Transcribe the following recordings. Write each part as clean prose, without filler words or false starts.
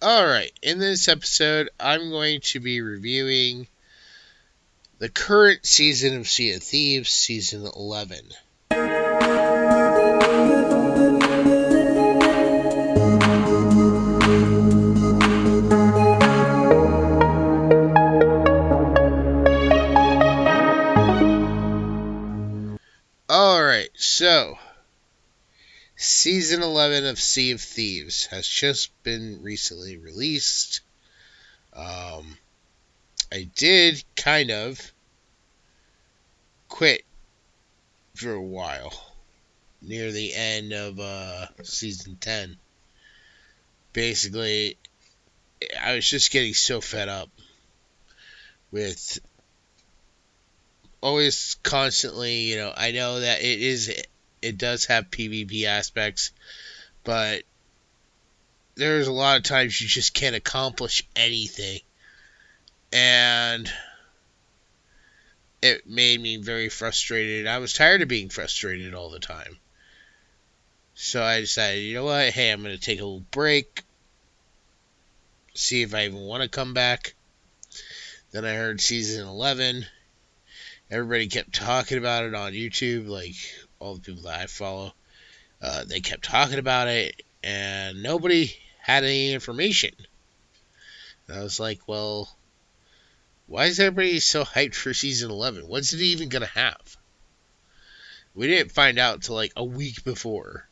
Alright, in this episode, I'm going to be reviewing the current season of Sea of Thieves, Season 11. Alright, so Season 11 of Sea of Thieves has just been recently released. I did kind of quit for a while near the end of Season 10. Basically, I was just getting so fed up with always constantly, I know that it does have PvP aspects, but there's a lot of times you just can't accomplish anything. And it made me very frustrated. I was tired of being frustrated all the time. So I decided, you know what? Hey, I'm going to take a little break. See if I even want to come back. Then I heard Season 11. Everybody kept talking about it on YouTube. Like, all the people that I follow. They kept talking about it. And nobody had any information. And I was like, well, why is everybody so hyped for Season 11? What's it even going to have? We didn't find out till like a week before.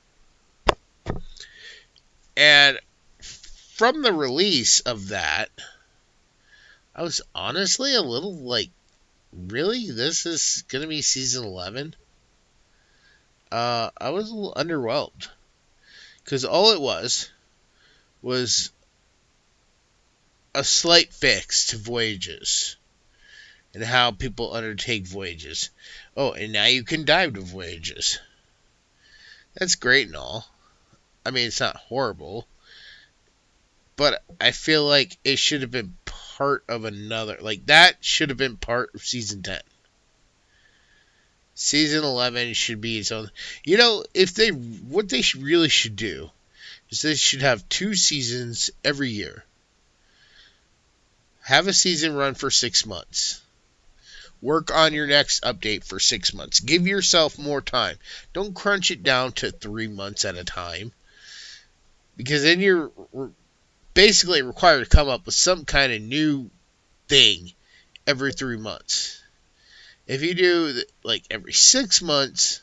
And from the release of that, I was honestly a little like, really? This is going to be Season 11? I was a little underwhelmed. Because all it was a slight fix to voyages and how people undertake voyages. Oh, and now you can dive to voyages. That's great and all. I mean, it's not horrible, but I feel like it should have been part of another. Like, that should have been part of Season 10. Season 11 should be its own. What they really should do is they should have 2 seasons every year. Have a season run for 6 months. Work on your next update for 6 months. Give yourself more time. Don't crunch it down to 3 months at a time. Because then you're basically required to come up with some kind of new thing every 3 months. If you do like every 6 months,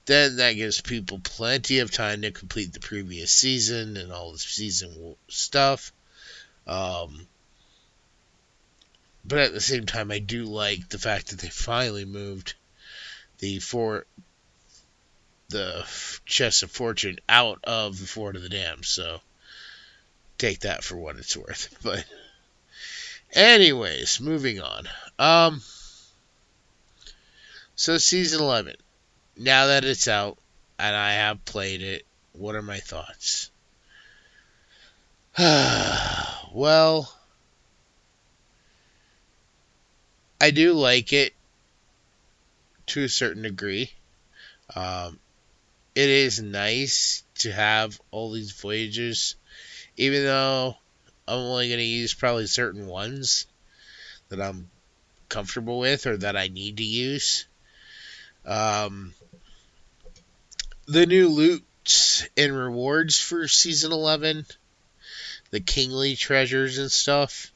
then that gives people plenty of time to complete the previous season and all the season stuff. But at the same time, I do like the fact that they finally moved the Chest of Fortune out of the Fort of the Damned. So take that for what it's worth. But anyways, moving on. So Season 11. Now that it's out and I have played it, what are my thoughts? Well, I do like it to a certain degree. It is nice to have all these voyages, even though I'm only going to use probably certain ones that I'm comfortable with or that I need to use. The new loots and rewards for Season 11, the kingly treasures and stuff,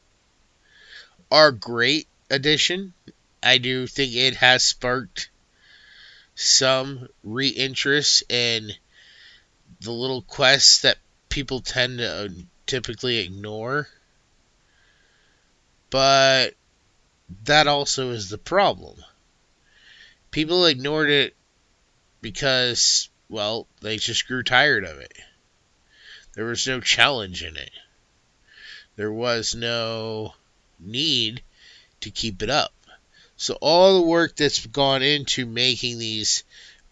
are great addition. I do think it has sparked some re-interest in the little quests that people tend to typically ignore. But that also is the problem. People ignored it because, well, they just grew tired of it. There was no challenge in it. There was no need to keep it up. So all the work that's gone into making these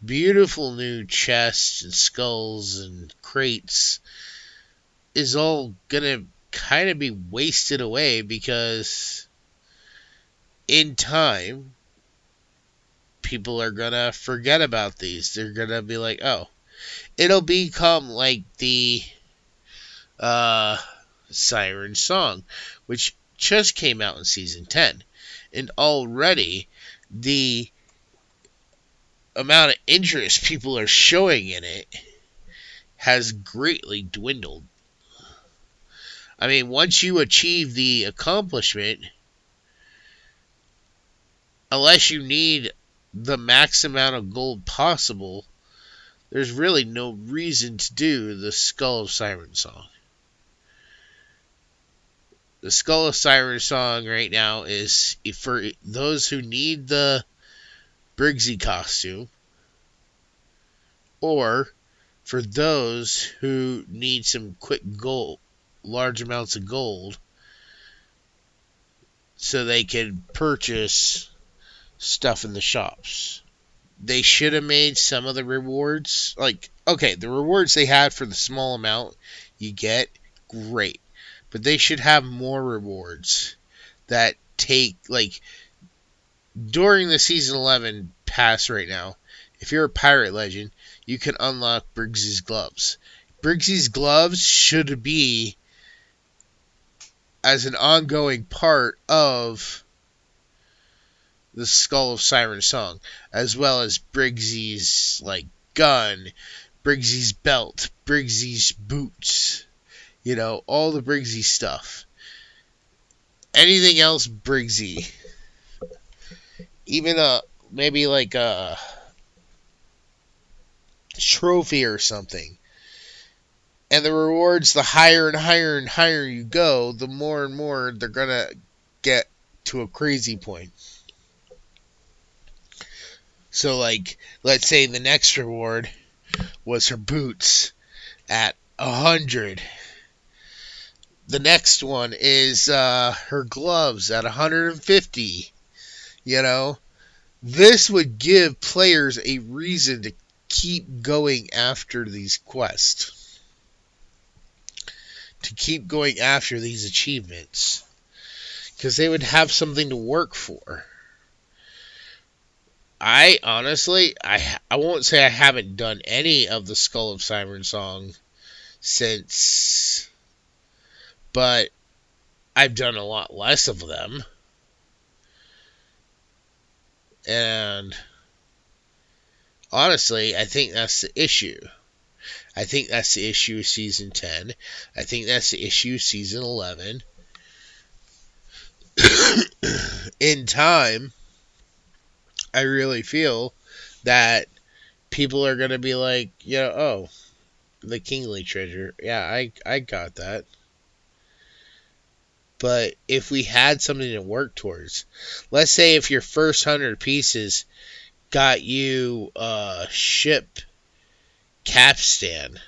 beautiful new chests and skulls and crates is all gonna kind of be wasted away because in time people are gonna forget about these. They're gonna be like, oh, it'll become like the Siren Song, which just came out in season 10. And already the amount of interest people are showing in it has greatly dwindled. I mean, once you achieve the accomplishment, unless you need the max amount of gold possible, there's really no reason to do the Skull of Siren Song. The Skull of Siren Song right now is for those who need the Briggsy costume, or for those who need some quick gold, large amounts of gold, so they can purchase stuff in the shops. They should have made some of the rewards, the rewards they had for the small amount you get, great. But they should have more rewards that take, during the Season 11 pass right now, if you're a Pirate Legend, you can unlock Briggsy's gloves. Briggsy's gloves should be as an ongoing part of the Skull of Siren Song, as well as Briggsy's gun, Briggsy's belt, Briggsy's boots, all the Briggsy stuff. Anything else Briggsy, even maybe a trophy or something. And the rewards, the higher and higher and higher you go, the more and more they're gonna get to a crazy point. So, let's say the next reward was her boots at 100. The next one is her gloves at 150. This would give players a reason to keep going after these quests, to keep going after these achievements, because they would have something to work for. I honestly, I won't say I haven't done any of the Skull of Siren Song since, but I've done a lot less of them. And honestly, I think that's the issue. I think that's the issue of Season 10. I think that's the issue of Season 11. In time, I really feel that people are going to be like, oh, the Kingly treasure. Yeah, I got that. But if we had something to work towards, let's say if your first 100 pieces got you a ship capstan,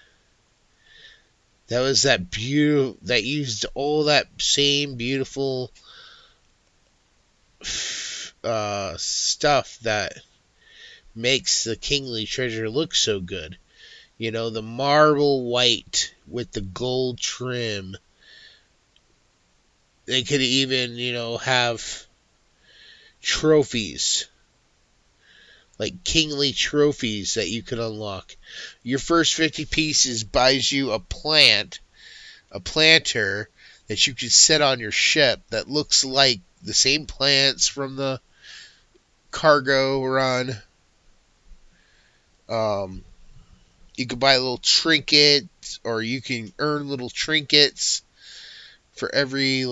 that was that used all that same beautiful stuff that makes the Kingly treasure look so good. The marble white with the gold trim. They could even, have trophies. Like Kingly trophies that you could unlock. Your first 50 pieces buys you a planter that you could set on your ship that looks like the same plants from the cargo run. You could buy a little trinket, or you can earn little trinkets for every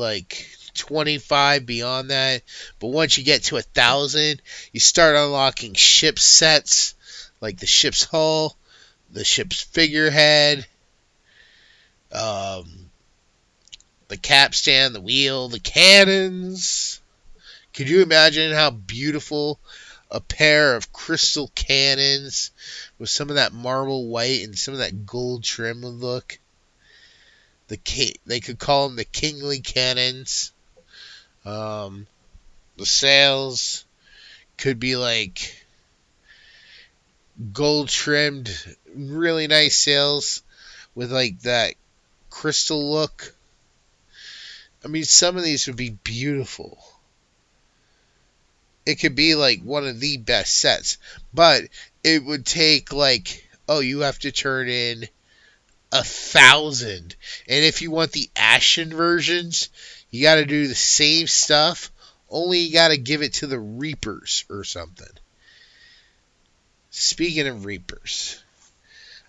25 beyond that. But once you get to 1,000, you start unlocking ship sets, like the ship's hull, the ship's figurehead, the capstan, the wheel, the cannons. Could you imagine how beautiful a pair of crystal cannons with some of that marble white and some of that gold trim would look? They could call them the Kingly cannons. The sails could be gold trimmed, really nice sails with that crystal look. I mean, some of these would be beautiful. It could be one of the best sets, but it would take you have to turn in 1,000. And if you want the Ashen versions, you got to do the same stuff, only you got to give it to the Reapers or something. Speaking of Reapers,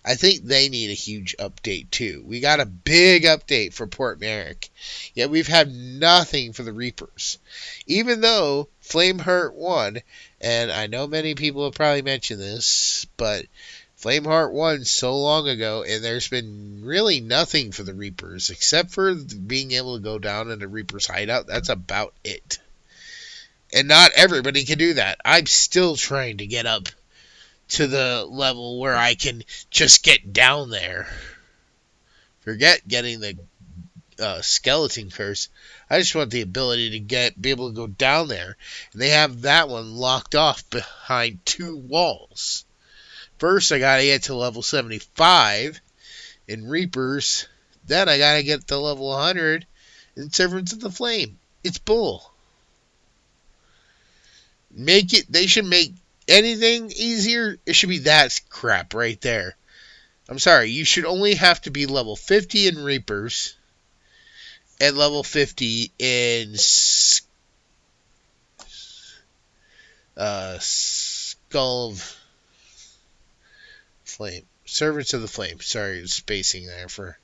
I think they need a huge update too. We got a big update for Port Merrick, yet we've had nothing for the Reapers. Even though Flameheart won, and I know many people have probably mentioned this, but Flameheart won so long ago, and there's been really nothing for the Reapers, except for being able to go down in the Reaper's hideout. That's about it. And not everybody can do that. I'm still trying to get up to the level where I can just get down there. Forget getting the skeleton curse. I just want the ability to be able to go down there. And they have that one locked off behind 2 walls. First, I gotta get to level 75 in Reapers. Then I gotta get to level 100 in Servants of the Flame. It's bull. They should make anything easier. It should be that crap right there. I'm sorry, you should only have to be level 50 in Reapers and level 50 in Skull of Flame. Servants of the Flame. Sorry, spacing there for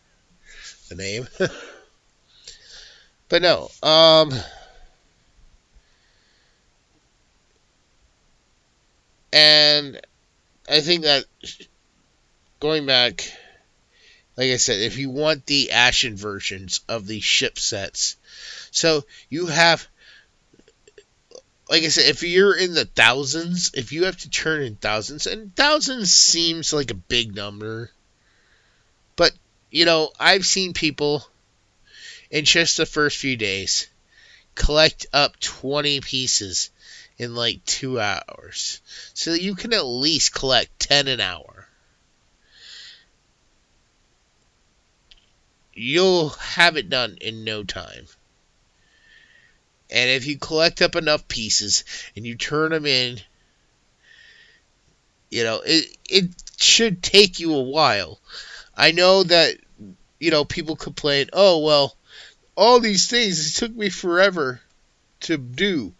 the name. But no, and I think that going back, like I said, if you want the Ashen versions of the ship sets, so you have, like I said, if you're in the thousands, if you have to turn in thousands, and thousands seems like a big number, but, I've seen people in just the first few days collect up 20 pieces in like 2 hours. So you can at least collect 10 an hour. You'll have it done in no time. And if you collect up enough pieces and you turn them in, it should take you a while. I know that, people complain, oh, well, all these things, it took me forever to do.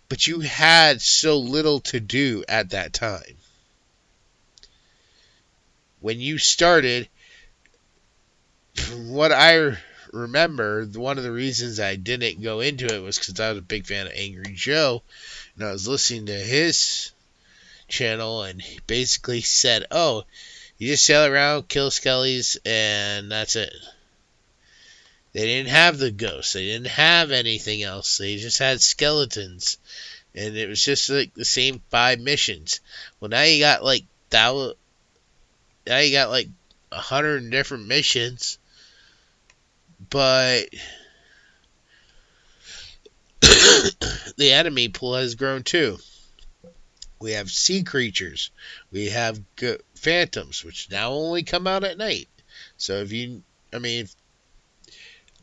But you had so little to do at that time. When you started, from what I remember, one of the reasons I didn't go into it was because I was a big fan of Angry Joe, and I was listening to his channel, and he basically said, oh, you just sail around, kill skellies, and that's it. They didn't have the ghosts. They didn't have anything else. They just had skeletons. And it was just like the same 5 missions. Well, now you got like 100 different missions. But the enemy pool has grown too. We have sea creatures. We have phantoms, which now only come out at night. So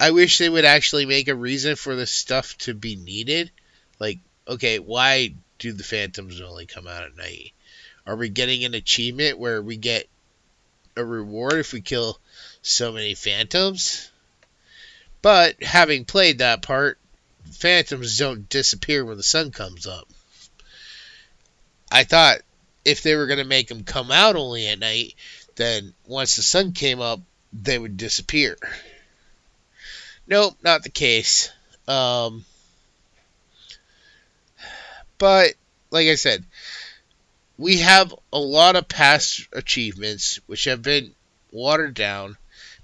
I wish they would actually make a reason for the stuff to be needed. Like, okay, why do the phantoms only come out at night? Are we getting an achievement where we get a reward if we kill so many phantoms? But having played that part, phantoms don't disappear when the sun comes up. I thought if they were going to make them come out only at night, then once the sun came up, they would disappear. Nope, not the case. But, like I said, we have a lot of past achievements which have been watered down,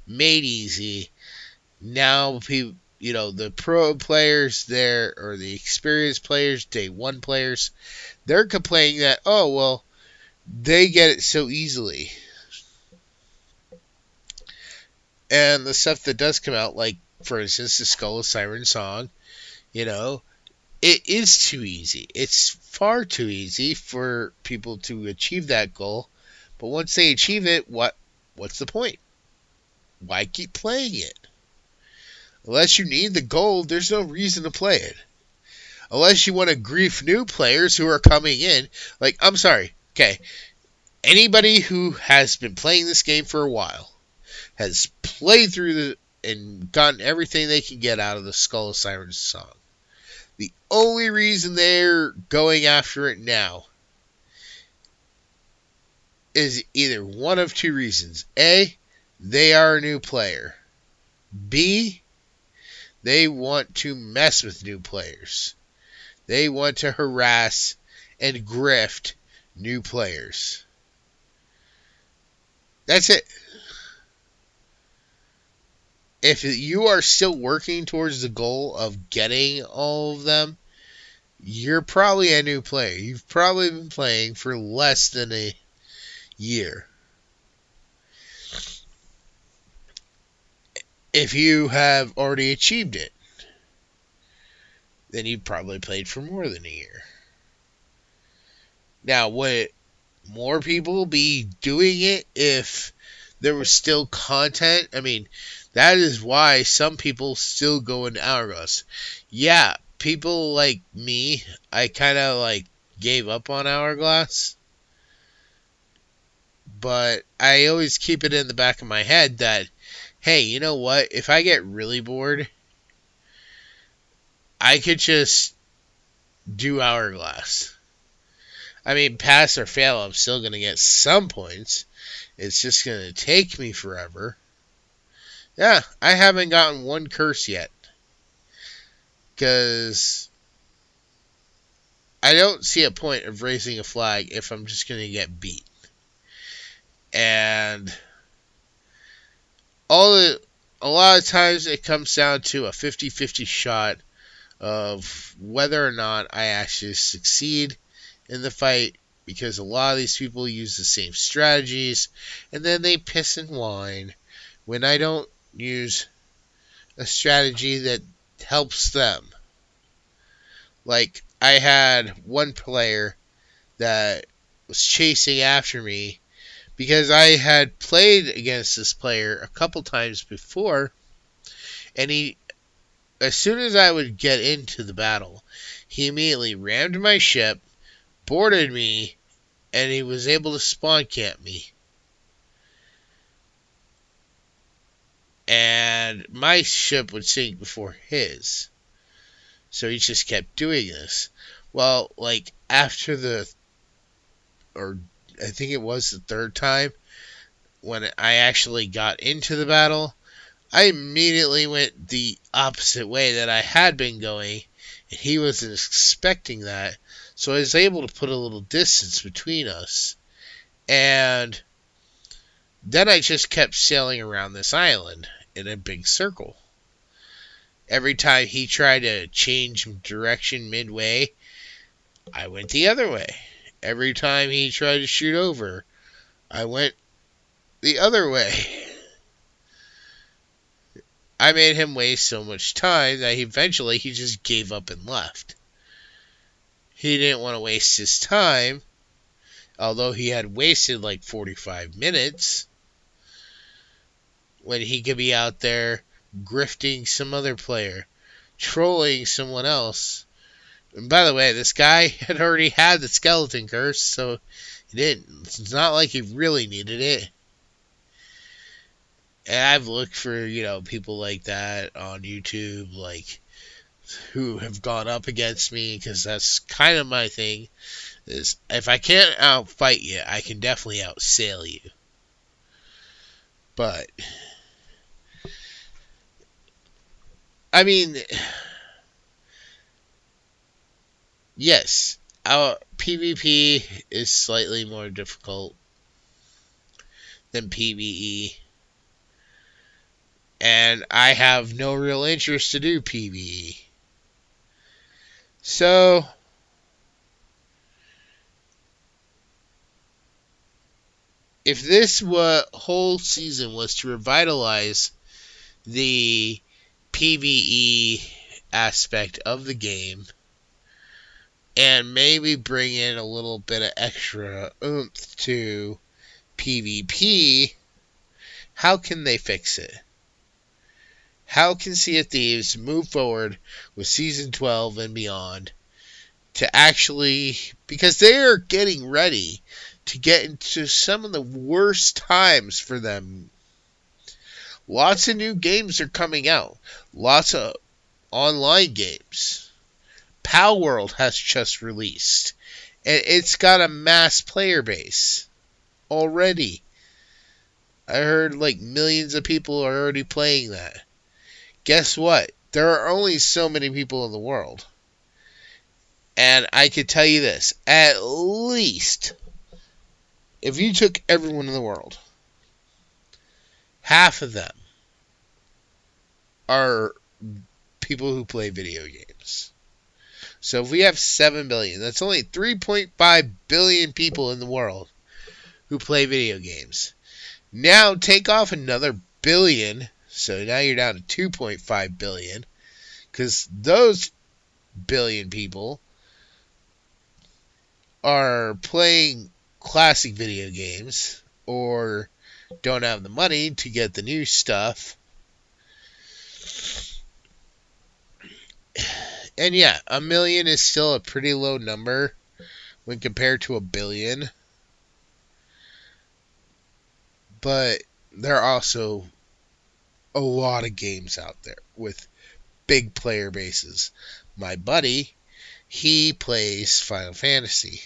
made easy. Now, people, the pro players there, or the experienced players, day 1 players, they're complaining that, oh, well, they get it so easily. And the stuff that does come out, like, for instance, the Skull of Siren Song, it is too easy. It's far too easy for people to achieve that goal. But once they achieve it, what's the point? Why keep playing it? Unless you need the gold, there's no reason to play it. Unless you want to grief new players who are coming in. Like, I'm sorry. Okay. Anybody who has been playing this game for a while, has played through and gotten everything they can get out of the Skull of Sirens song. The only reason they're going after it now is either one of two reasons. A, they are a new player. B, they want to mess with new players. They want to harass and grift new players. That's it. If you are still working towards the goal of getting all of them, you're probably a new player. You've probably been playing for less than a year. If you have already achieved it, then you probably played for more than a year. Now, would more people be doing it if there was still content? I mean, that is why some people still go into Hourglass. Yeah, people like me, I kind of gave up on Hourglass. But I always keep it in the back of my head that, hey, you know what? If I get really bored, I could just do Hourglass. I mean, pass or fail, I'm still going to get some points. It's just going to take me forever. Yeah, I haven't gotten one curse yet. Because I don't see a point of raising a flag if I'm just going to get beat. And a lot of times it comes down to a 50-50 shot of whether or not I actually succeed in the fight, because a lot of these people use the same strategies and then they piss and whine when I don't use a strategy that helps them. Like, I had one player that was chasing after me because I had played against this player a couple times before, and he, as soon as I would get into the battle, he immediately rammed my ship, boarded me, and he was able to spawn camp me. And my ship would sink before his. So he just kept doing this. Well, after I think it was the third time, when I actually got into the battle, I immediately went the opposite way that I had been going, and he wasn't expecting that. So I was able to put a little distance between us. And then I just kept sailing around this island in a big circle. Every time he tried to change direction midway, I went the other way. Every time he tried to shoot over, I went the other way. I made him waste so much time that eventually he just gave up and left. He didn't want to waste his time, although he had wasted 45 minutes when he could be out there grifting some other player, trolling someone else. And by the way, this guy had already had the skeleton curse, so it's not like he really needed it. And I've looked for, people like that on YouTube, who have gone up against me, because that's kind of my thing, is if I can't outfight you, I can definitely outsail you. But, I mean, yes, our PvP is slightly more difficult than PvE. And I have no real interest to do PvE. So, if this whole season was to revitalize the PvE aspect of the game, and maybe bring in a little bit of extra oomph to PvP, how can they fix it? How can Sea of Thieves move forward with Season 12 and beyond to actually... Because they are getting ready to get into some of the worst times for them Lots of new games are coming out. Lots of online games. Pal World has just released. And it's got a mass player base already. I heard like millions of people are already playing that. Guess what? There are only so many people in the world. And I can tell you this, at least, if you took everyone in the world, half of them are people who play video games. So if we have 7 billion, that's only 3.5 billion people in the world who play video games. Now take off another billion, so now you're down to 2.5 billion, because those billion people are playing classic video games or don't have the money to get the new stuff. And yeah, a million is still a pretty low number when compared to a billion. But there are also a lot of games out there with big player bases. My buddy, he plays Final Fantasy.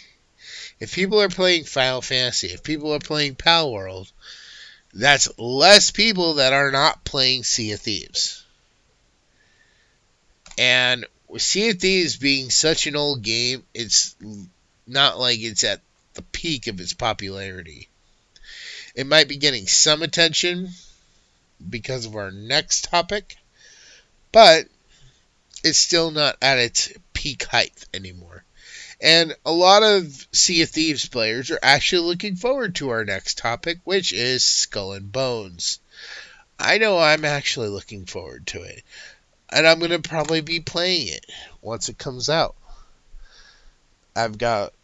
If people are playing Final Fantasy, if people are playing Pal World, that's less people that are not playing Sea of Thieves. And with Sea of Thieves being such an old game, it's not like it's at the peak of its popularity. It might be getting some attention because of our next topic, but it's still not at its peak height anymore. And a lot of Sea of Thieves players are actually looking forward to our next topic, which is Skull and Bones. I know I'm actually looking forward to it. And I'm going to probably be playing it once it comes out. I've got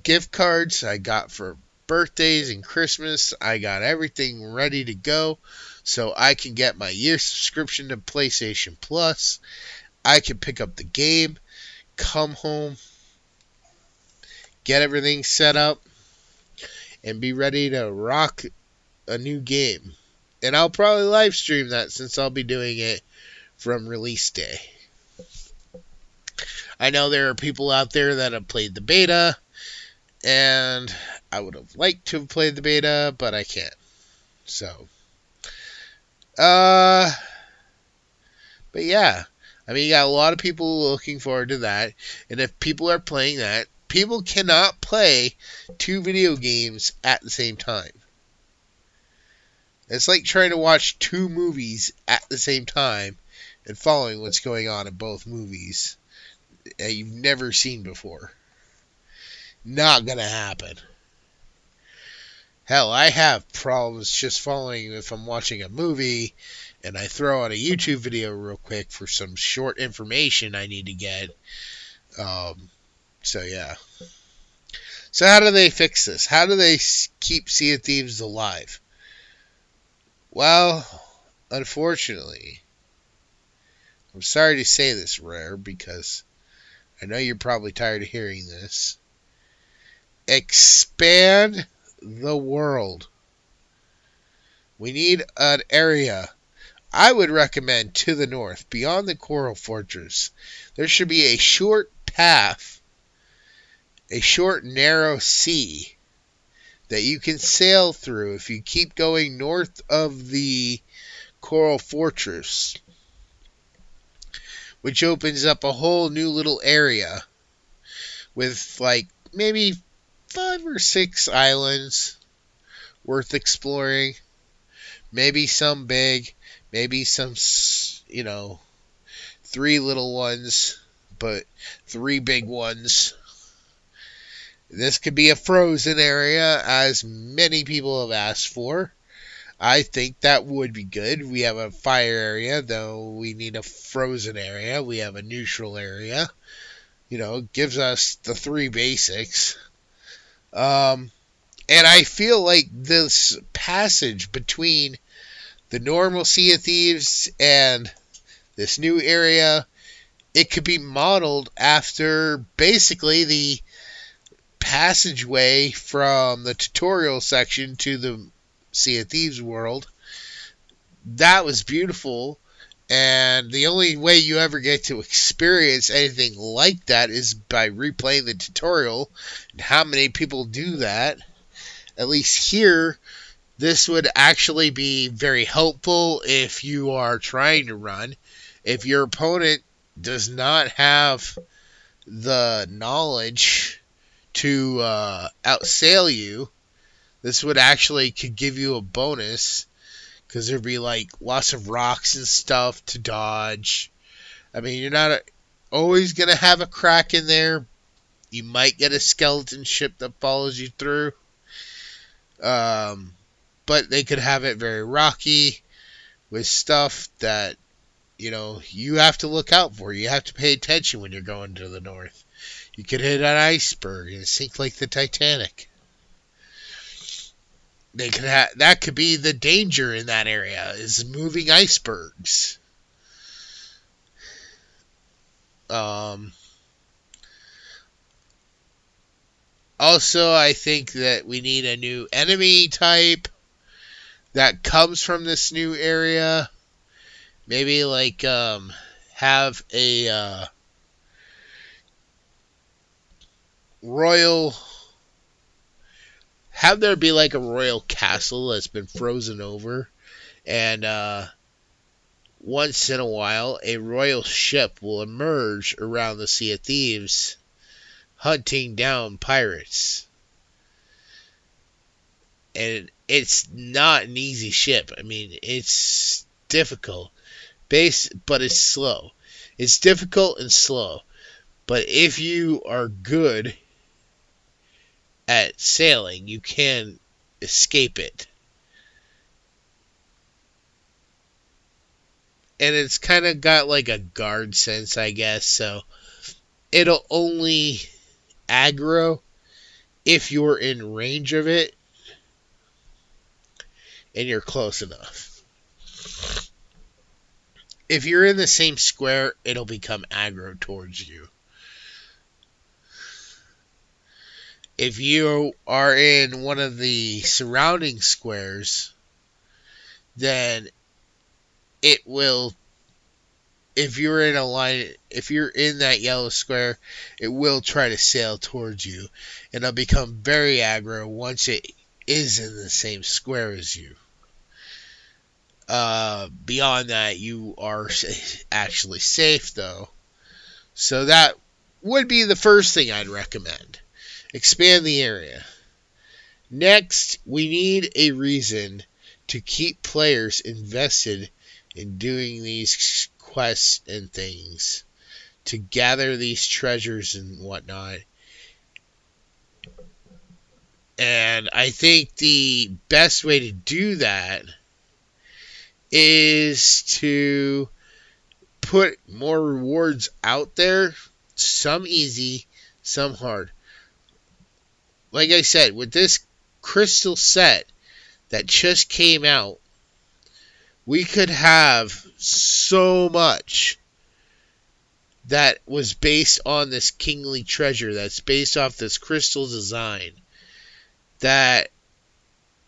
gift cards I got for birthdays and Christmas. I got everything ready to go so I can get my year subscription to PlayStation Plus. I can pick up the game, come home, get everything set up, and be ready to rock a new game. And I'll probably live stream that since I'll be doing it from release day. I know there are people out there that have played the beta, and I would have liked to have played the beta, but I can't. So, but yeah, I mean, you got a lot of people looking forward to that, and if people are playing that, people cannot play 2 video games at the same time. It's like trying to watch 2 movies at the same time and following what's going on in both movies that you've never seen before. Not gonna happen. Hell, I have problems just following if I'm watching a movie and I throw out a YouTube video real quick for some short information I need to get. So yeah. So how do they fix this? How do they keep Sea of Thieves alive? Well, unfortunately, I'm sorry to say this, Rare, because I know you're probably tired of hearing this. Expand the world. We need an area. I would recommend to the north, beyond the Coral Fortress. There should be a short path, a short narrow sea that you can sail through if you keep going north of the Coral Fortress, which opens up a whole new little area with like maybe 5 or 6 islands worth exploring. Maybe some big, maybe some, 3 little ones, but 3 big ones. This could be a frozen area, as many people have asked for. I think that would be good. We have a fire area, though we need a frozen area. We have a neutral area. It gives us the 3 basics. And I feel like this passage between the normal Sea of Thieves and this new area, it could be modeled after basically the passageway from the tutorial section to the Sea of Thieves world that was beautiful. And the only way you ever get to experience anything like that is by replaying the tutorial. And how many people do that? At least here, this would actually be very helpful if you are trying to run. If your opponent does not have the knowledge to outsail you, this would actually could give you a bonus, because there'd be like lots of rocks and stuff to dodge. I mean, you're not always going to have a crack in there. You might get a skeleton ship that follows you through. But they could have it very rocky with stuff that, you have to look out for. You have to pay attention when you're going to the north. You could hit an iceberg and sink like the Titanic. That could be the danger in that area, is moving icebergs. Also, I think that we need a new enemy type that comes from this new area. Maybe like have a royal. Have there be like a royal castle that's been frozen over, and once in a while a royal ship will emerge around the Sea of Thieves, hunting down pirates. And it's not an easy ship. I mean, it's difficult, but it's slow. It's difficult and slow. But if you are good at sailing, you can escape it. And it's kind of got like a guard sense, I guess. So it'll only aggro if you're in range of it and you're close enough. If you're in the same square, it'll become aggro towards you. If you are in one of the surrounding squares, then it will, if you're in that yellow square, it will try to sail towards you, and it'll become very aggro once it is in the same square as you. Beyond that, you are actually safe, though. So that would be the first thing I'd recommend. Expand the area. Next, we need a reason to keep players invested in doing these quests and things, to gather these treasures and whatnot. And I think the best way to do that is to put more rewards out there, some easy, some hard. Like I said, with this crystal set that just came out, we could have so much that was based on this kingly treasure, that's based off this crystal design, that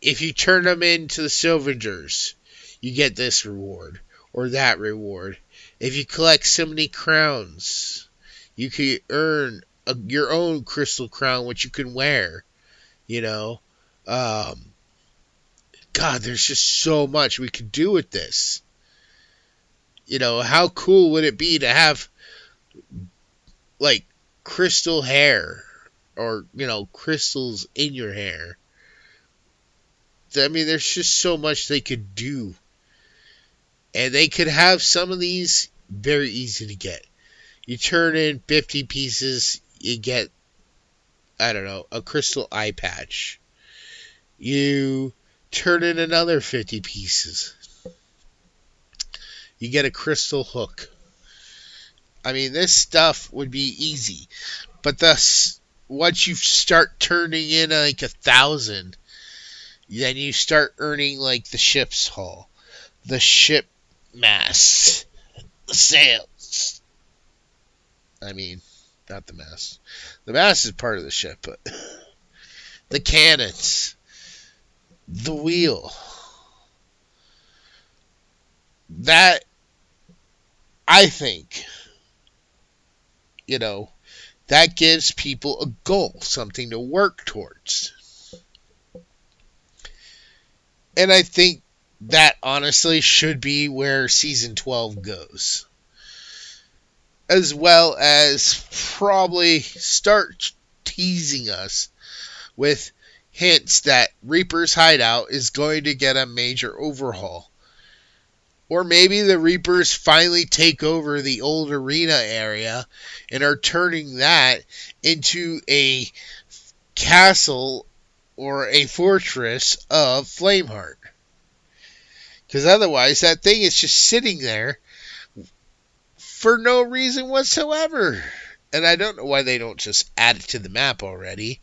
if you turn them into the Silvagers, you get this reward or that reward. If you collect so many crowns, you can earn your own crystal crown, which you can wear. God, there's just so much we could do with this. How cool would it be to have like crystal hair, or crystals in your hair? I mean, there's just so much they could do. And they could have some of these very easy to get. You turn in 50 pieces, you get, I don't know, a crystal eye patch. You turn in another 50 pieces, you get a crystal hook. I mean, this stuff would be easy. But once you start turning in like 1,000, then you start earning like the ship's hull, the ship mast, the sails. I mean, not the mast. The mast is part of the ship, but the cannons, the wheel. that, I think, you know, that gives people a goal, something to work towards. And I think that honestly should be where season 12 goes. As well as probably start teasing us with hints that Reaper's hideout is going to get a major overhaul. Or maybe the Reapers finally take over the old arena area and are turning that into a castle or a fortress of Flameheart. Because otherwise, that thing is just sitting there for no reason whatsoever. And I don't know why they don't just add it to the map already.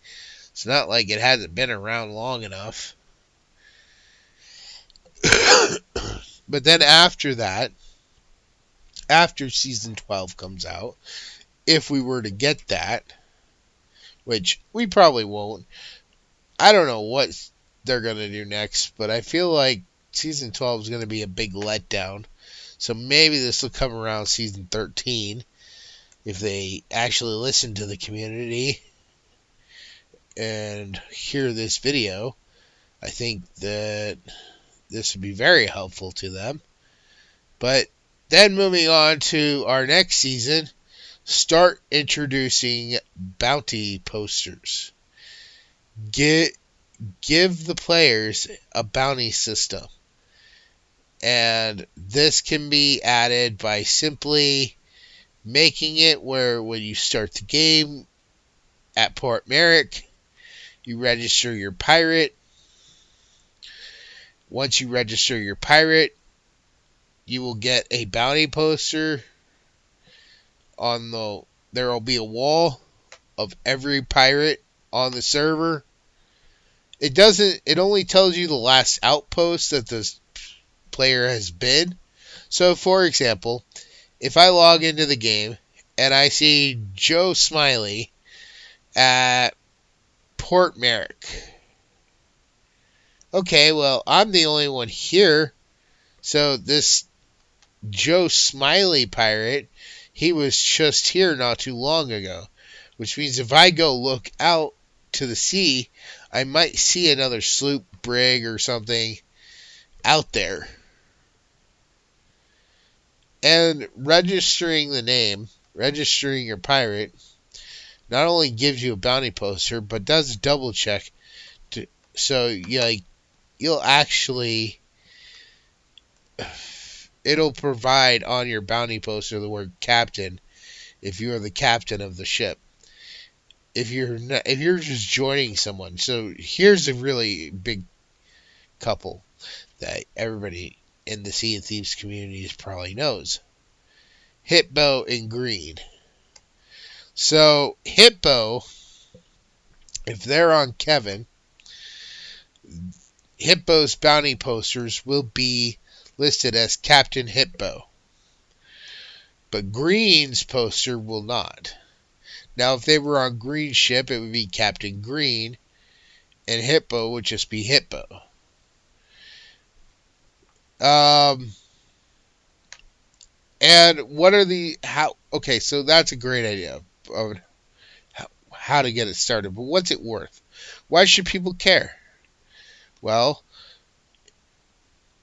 It's not like it hasn't been around long enough. But then after that, after season 12 comes out, if we were to get that, which we probably won't, I don't know what they're going to do next, but I feel like season 12 is going to be a big letdown. So maybe this will come around season 13 if they actually listen to the community and hear this video. I think that this would be very helpful to them. But then moving on to our next season, start introducing bounty posters. Give the players a bounty system. And this can be added by simply making it where when you start the game at Port Merrick, you register your pirate. Once you register your pirate, you will get a bounty poster there will be a wall of every pirate on the server. It only tells you the last outpost that the player has been. So for example, if I log into the game and I see Joe Smiley at Port Merrick. Okay, well, I'm the only one here. So this Joe Smiley pirate, he was just here not too long ago. Which means if I go look out to the sea, I might see another sloop, brig, or something out there. And registering the name, registering your pirate, not only gives you a bounty poster, but does a double check. So you'll actually, it'll provide on your bounty poster the word captain if you are the captain of the ship. If you're just joining someone. So here's a really big couple that everybody in the Sea of Thieves communities probably knows. Hitbo and Green. So Hitbo, if they're on Kevin, Hitbo's bounty posters will be listed as Captain Hitbo. But Green's poster will not. Now, if they were on Green's ship, it would be Captain Green, and Hitbo would just be Hitbo. And what are okay, so that's a great idea of how to get it started, but what's it worth? Why should people care? Well,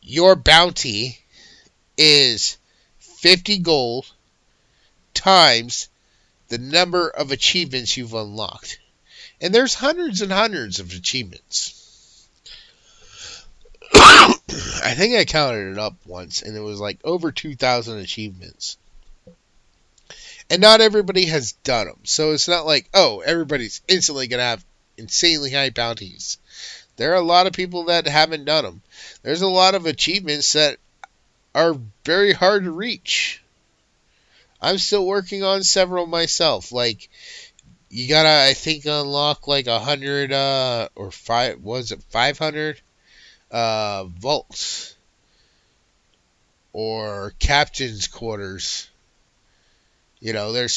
your bounty is 50 gold times the number of achievements you've unlocked. And there's hundreds and hundreds of achievements. I think I counted it up once, and it was like over 2,000 achievements. And not everybody has done them. So it's not like, oh, everybody's instantly going to have insanely high bounties. There are a lot of people that haven't done them. There's a lot of achievements that are very hard to reach. I'm still working on several myself. Like, you gotta, I think, unlock like 100, or 500 vaults. Or captain's quarters. You know, there's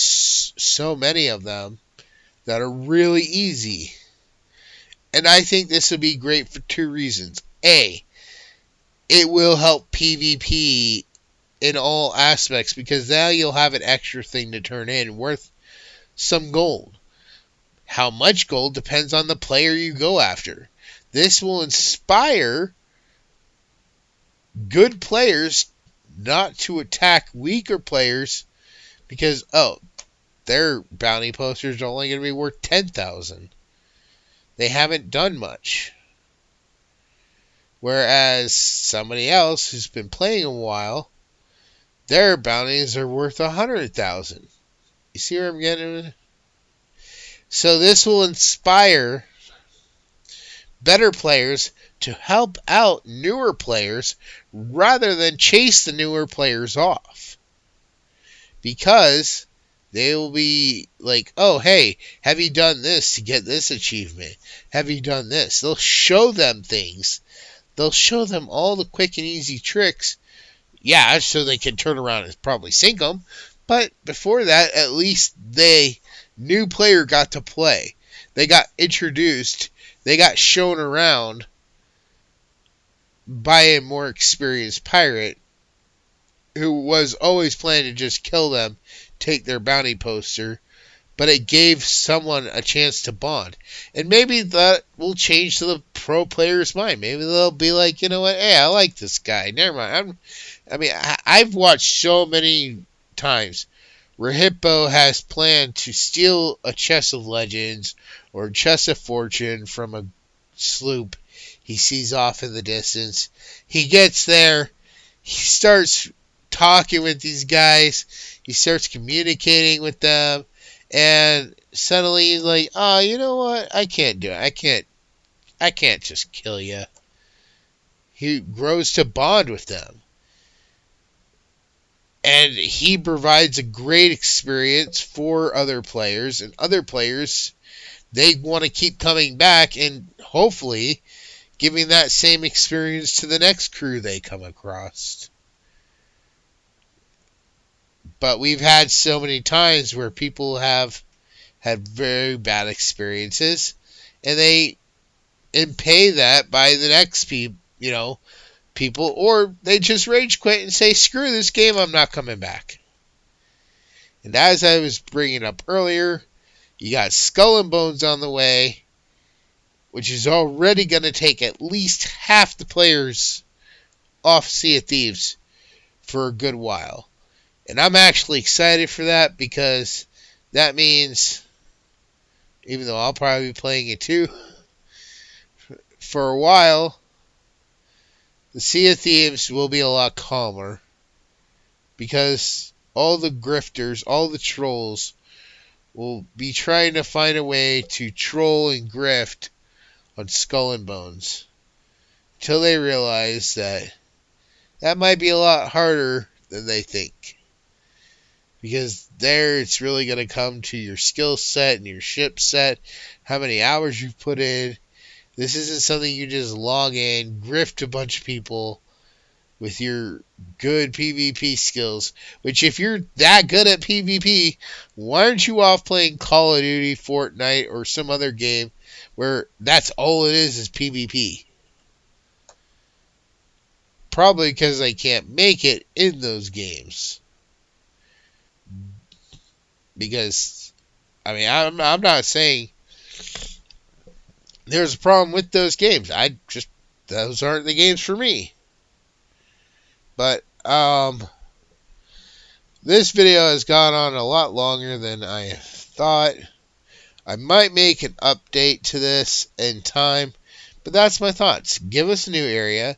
so many of them that are really easy. And I think this would be great for two reasons. A, it will help PvP in all aspects, because now you'll have an extra thing to turn in worth some gold. How much gold depends on the player you go after. This will inspire good players not to attack weaker players because, oh, their bounty posters are only going to be worth 10,000. They haven't done much. Whereas somebody else who's been playing a while, their bounties are worth 100,000. You see where I'm getting? So this will inspire better players to help out newer players rather than chase the newer players off. Because they will be like, oh, hey, have you done this to get this achievement? Have you done this? They'll show them things. They'll show them all the quick and easy tricks. Yeah, so they can turn around and probably sink them. But before that, at least new player got to play. They got introduced. They got shown around by a more experienced pirate who was always planning to just kill them, take their bounty poster, but it gave someone a chance to bond. And maybe that will change to the pro player's mind. Maybe they'll be like, you know what, hey, I like this guy. Never mind. I've watched so many times where Hippo has planned to steal a chest of legends or a chest of fortune from a sloop he sees off in the distance. He gets there. He starts talking with these guys. He starts communicating with them. And suddenly he's like, oh, you know what? I can't do it. I can't just kill you. He grows to bond with them. And he provides a great experience for other players. And other players, they want to keep coming back and hopefully giving that same experience to the next crew they come across. But we've had so many times where people have had very bad experiences, and they pay that by the next people, or they just rage quit and say, screw this game, I'm not coming back. And as I was bringing up earlier, you got Skull and Bones on the way, which is already going to take at least half the players off Sea of Thieves for a good while. And I'm actually excited for that because that means, even though I'll probably be playing it too, for a while, the Sea of Thieves will be a lot calmer because all the grifters, all the trolls, will be trying to find a way to troll and grift on Skull and Bones until they realize that might be a lot harder than they think. Because there it's really going to come to your skill set and your ship set, how many hours you've put in. This isn't something you just log in, grift a bunch of people with your good PvP skills. Which if you're that good at PvP, why aren't you off playing Call of Duty, Fortnite, or some other game where that's all it is PvP? Probably because they can't make it in those games. Because, I'm not saying there's a problem with those games. Those aren't the games for me. But, this video has gone on a lot longer than I thought. I might make an update to this in time, but that's my thoughts. Give us a new area.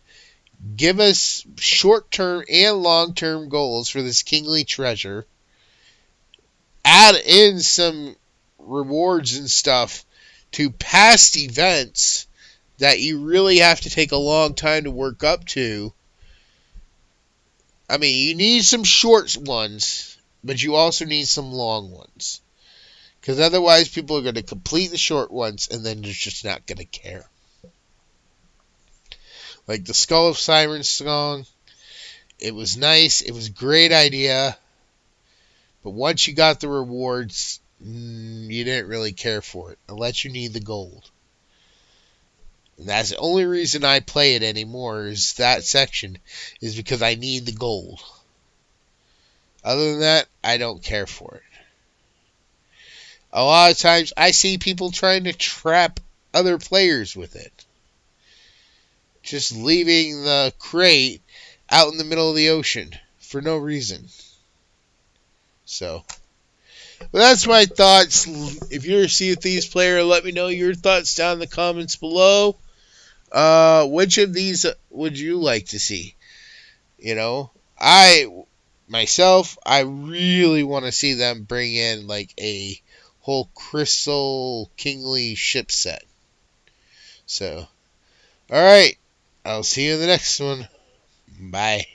Give us short-term and long-term goals for this kingly treasure. Add in some rewards and stuff to past events that you really have to take a long time to work up to. You need some short ones, but you also need some long ones. Because otherwise people are going to complete the short ones and then they're just not going to care. Like the Skull of Sirens song. It was nice. It was a great idea. But once you got the rewards, you didn't really care for it, unless you need the gold. And that's the only reason I play it anymore, is that section, is because I need the gold. Other than that, I don't care for it. A lot of times I see people trying to trap other players with it. Just leaving the crate out in the middle of the ocean for no reason. So, but that's my thoughts. If you're a Sea of Thieves player, let me know your thoughts down in the comments below. Which of these would you like to see? You know, I really want to see them bring in like a whole Crystal Kingly ship set. So, alright. I'll see you in the next one. Bye.